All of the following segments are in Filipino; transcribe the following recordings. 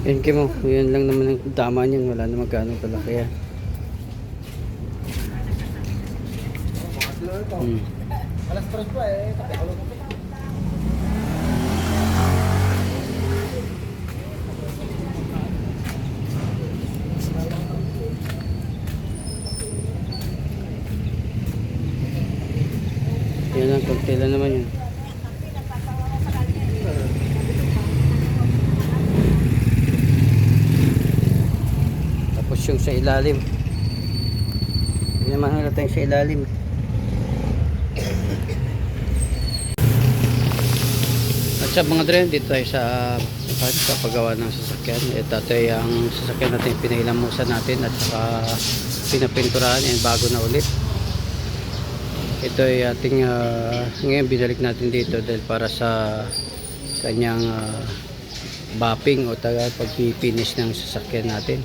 Yan Kim, oh. Yan lang naman ang tama niyan. Wala naman gano'ng kalaki yan. Alas 3 pa eh. Yan lang, konti lang naman yun. Tapos yung sa ilalim. Hindi naman halata yung sa ilalim. At sa mga dren, dito tayo sa paggawa ng sasakyan. Ito ay ang sasakyan natin, pinailamusan natin at saka pinapinturahan. Yan, bago na ulit. Ito ay ating ngayon binalik natin dito dahil para sa kanyang bapping o pag-finish ng sasakyan natin.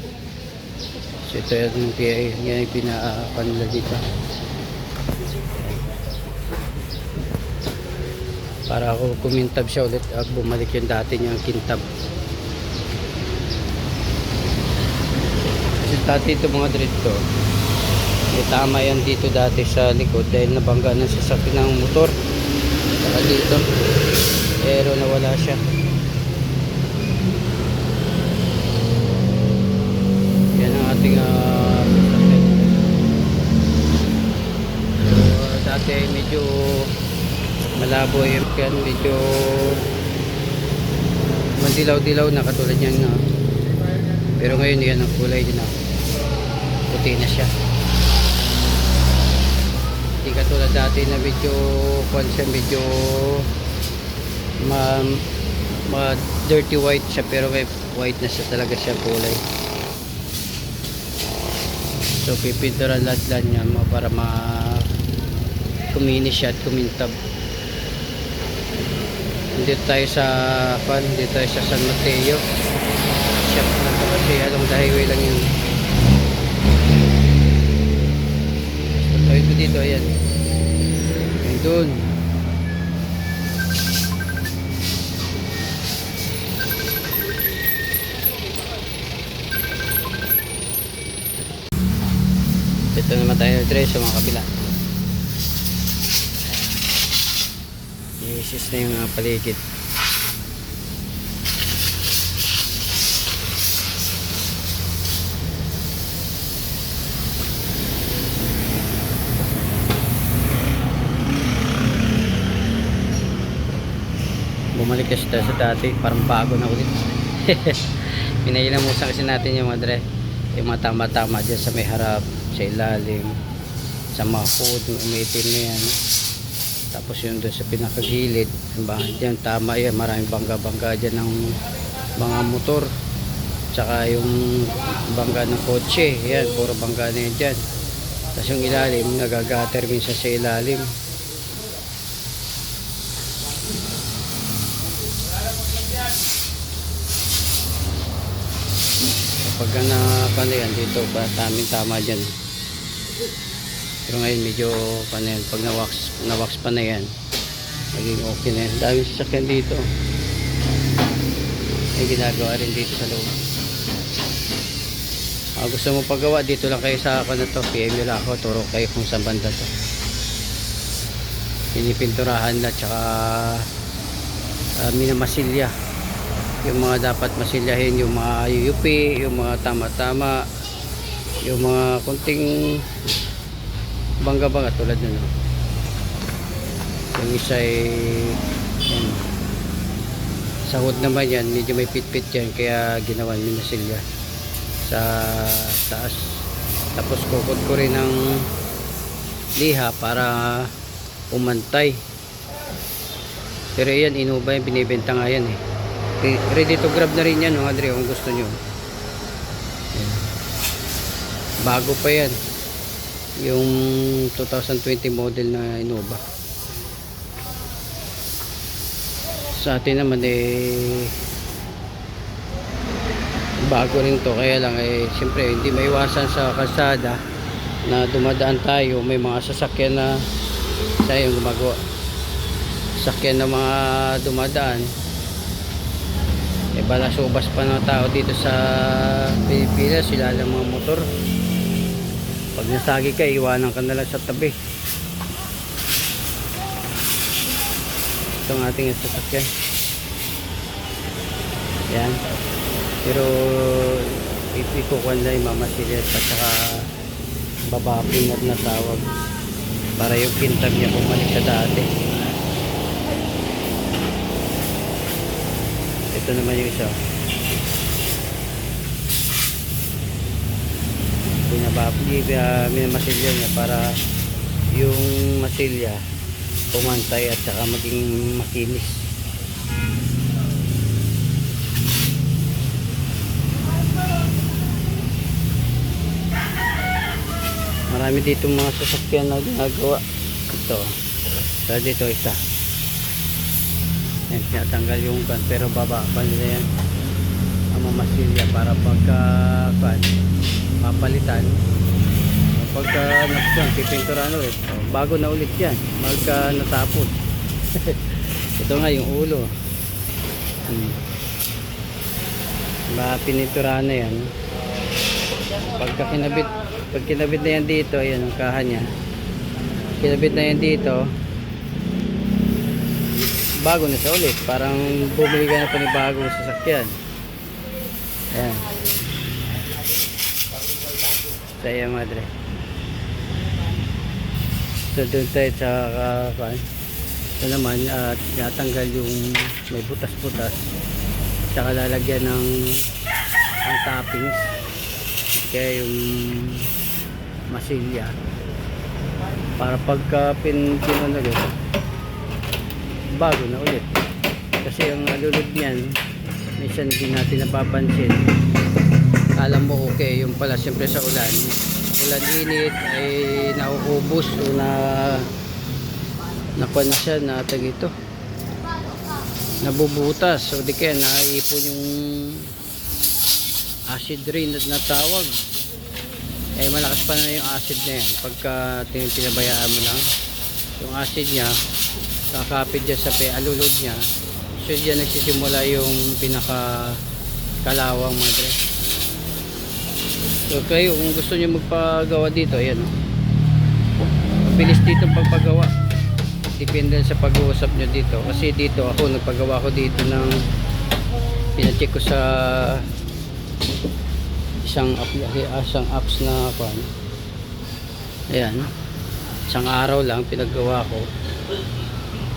So ito yung ngayon pinapanila dito para ako kumintab siya ulit at bumalik yung dati niyang kintab. Kasi dati ito mga dito may tama yan dito dati sa likod dahil nabangga ng sasakyan ng motor saka dito pero nawala siya. Yan ang ating sasakyan. So, dati medyo malabo yung yan, medyo mandilaw-dilaw na katulad yan pero ngayon yan ang kulay din puti na siya. Hindi katulad dati na medyo dirty white siya pero may white na siya talaga siya kulay. So pipinturan lahat niya para kuminis siya at kumintab. Dito tayo sa San Mateo. Shop na ito kasi along the highway lang yun. So ito dito, ayan. Ayan dun. Ito naman tayo sa mga kabila. Isis na yung paligid. Bumalik kasi tayo sa dati, parang bago na ulit. Pinailamusan kasi natin yung mga yung mga tama-tama dyan sa may harap, sa ilalim, sa mga food, umiitim na yan. Tapos yun doon sa pinakagilid, dyan tama yan, maraming bangga-bangga dyan ng mga motor. Tsaka yung bangga ng kotse, yan, puro bangga na yan dyan. Tapos yung ilalim, nagagater minsan sa ilalim. Pagka na yan dito ba tama dyan, pero ngayon medyo yan, pag na-wax pa na yan naging okay na yan. Dami sasakyan dito, may ginagawa rin dito sa loob. Gusto mo paggawa dito lang kayo sa ako na to, PM nyo lang ako, turo kayo kung saan banda to. Pinipinturahan na tsaka minamasilya yung mga dapat masilyahin, yung mga yuyupi, yung mga tama-tama, yung mga kunting bangga-bangga tulad nun. Yung isa ay sahod naman yan, medyo may pit-pit yan kaya ginawan minasilya sa taas. Tapos kukot ko rin ng liha para umantay. Pero yan, Innova yan, binibenta nga yan eh. Ready to grab na rin yan, no, Andre, kung gusto nyo. Yan. Bago pa yan, yung 2020 model na Innova. Sa atin naman bago rin to, kaya lang siyempre hindi maiwasan sa kalsada na dumadaan tayo, may mga sasakyan na sayang gumagawa, sasakyan na mga dumadaan eh balasubas pa ng tao dito sa Pilipinas, sila lang mga motor. Pag nasagi ka, iwanan ka na lang sa tabi. Ito ang ating sasakyan. Yan. Pero ikukuhan lang yung mamasilit at saka babaping at natawag para yung kintab niya bumalik sa dati. Ito naman yung isa. Minamasilya niya para yung masilya pumantay at saka maging makinis. Marami dito mga sasakyan na ginagawa. Ito. So dito isa. Yan, tinatanggal yung kan, pero baba pa nila yan ang mamasilya para pagka papalitan, pagka pipinturan ulit, bago na ulit yan magka natapos. Ito nga yung ulo. Pininturahan na yan. Pag kinabit na yan dito, ayan ang kahan niya, kinabit na yan dito, bago na siya ulit, parang bumili ka na panibagong sasakyan. Ayan. Saya madre. So doon tayo sa ito naman, natanggal yung may butas-butas, saka lalagyan ng ang toppings, kaya yung masilya para pagka pinano ulit, bago na ulit. Kasi ang lulod niyan minsan hindi natin napapansin, alam mo okay, yung pala siyempre sa ulan init ay nauubos o nakuha na siya, natag ito, nabubutas, o di kaya naiipon yung acid rain at natawag. Eh malakas pa na yung acid na yan pagka pinabayaan mo lang yung acid niya, kakapit dyan sa alulod niya. So dyan nagsisimula yung pinaka kalawang madre. So kayo kung gusto niyo magpagawa dito, ayan, mabilis dito ang pagpagawa, depende sa pag-uusap nyo dito. Kasi dito ako nagpagawa ko dito ng pinacheck ko sa isang apps na kwan. Ayan, isang araw lang pinagawa ko.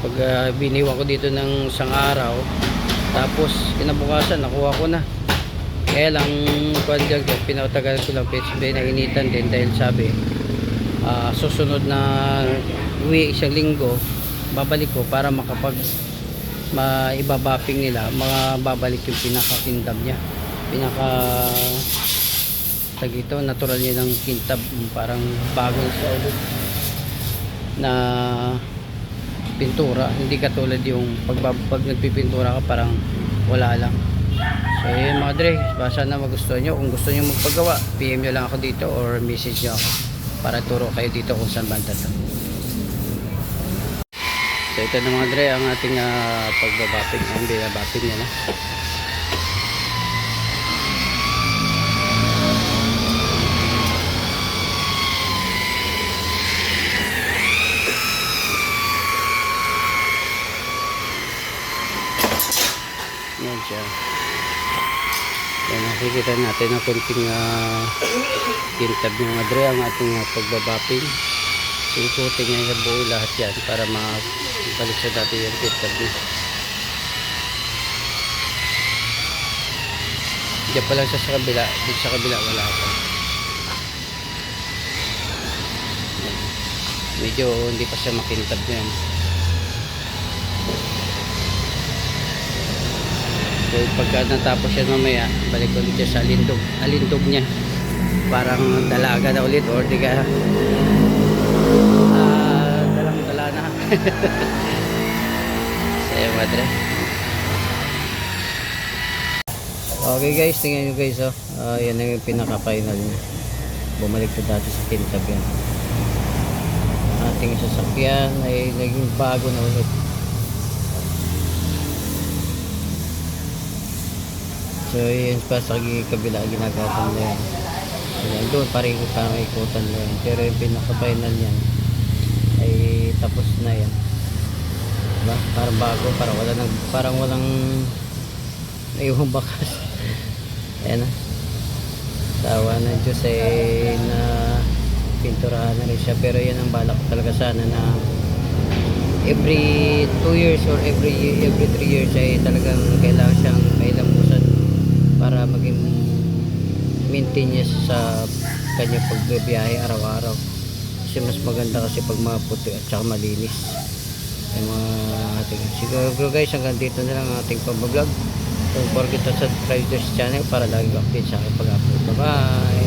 Pag biniwa ko dito ng isang araw, tapos kinabukasan nakuha ko na. Kaya lang kwan dyan ko, pinatagal ko lang, nainitan din dahil sabi susunod na uwi isang linggo babalik ko para makapag maibabaping nila, babalik yung pinakakindab niya, pinaka tag ito, natural niya ng kintab, parang bagong sa ulit na pintura, hindi katulad yung pag nagpipintura ka parang wala lang. So yun mga dre, sana magustuhan nyo. Kung gusto nyo magpagawa, PM nyo lang ako dito or message nyo ako para turo kayo dito kung saan banda to. So ito na mga dre ang ating pagbabaping, ang binabaping niya na. Yan siya. Yan, nakikita natin ang kunting kintab ng mga dre ang ating pagbabaping. So ikutin nga yung buo lahat yan para mabalik sa dati yung kintab niya. Diyan pa lang siya sa kabila, dito sa kabila wala pa. Yan. Medyo hindi pa siya makintab yan. So pagka natapos siya mamaya, balik ulit siya sa alindog niya, parang dalaga na ulit or di ka dalang-dala na. Saya madre. Okay guys, tingnan nyo guys, yan ang yung pinaka-final niya, bumalik sa dati sa kintab yan. Ating sasakyan ay naging bago na ulit. So yun pa sa kabila ginagatan na yan. Ayan, doon pareho pa may ikutan na yan. Pero yung pinaka-final yan ay tapos na yan. Diba? Parang bago, parang walang naiwang bakas. Ayan na. Tawa ng Diyos na pinturahan na rin siya. Pero yan ang balak ko talaga sana na every 2 years or every 3 years ay talagang kailangan siyang kailamusan para maging maintenance sa kanya pagbibiyahe araw-araw. Kasi mas maganda kasi pag maputi at saka malinis. Ay mga ating siguro guys, hanggang dito na lang ang ating pag-vlog. Don't forget to subscribe to this channel para lagi update sa aking pag-upload. Bye bye!